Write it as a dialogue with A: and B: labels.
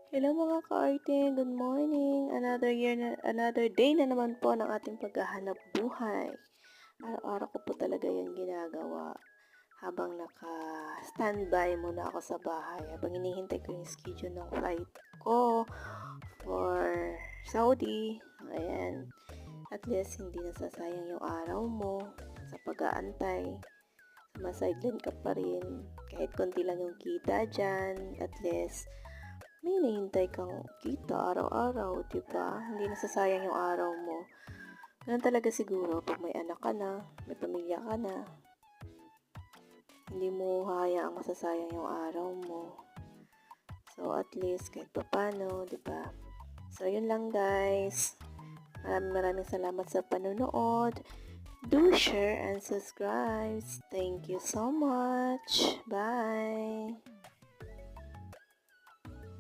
A: Hello mga ka-arte, good morning. Another day na naman po ng ating paghahanap buhay. Araw-araw ko po talaga 'yung ginagawa habang naka-standby muna ako sa bahay, habang hinihintay ko 'yung schedule ng flight ko for Saudi. Ayan, at least hindi nasasayang 'yung araw mo sa pag-aantay. Sumasideline ka pa rin, kahit konti lang 'yung kita diyan, at least may hinihintay kang kita araw-araw, 'di ba? Hindi nasasayang yung araw mo. Gano'n talaga siguro 'pag may anak ka na, may pamilya ka na, hindi mo hahayaang masasayang yung araw mo. So, at least kahit papaano, 'di ba? So, yun lang guys. Maraming maraming salamat sa panonood. Do share and subscribe. Thank you so much. Bye!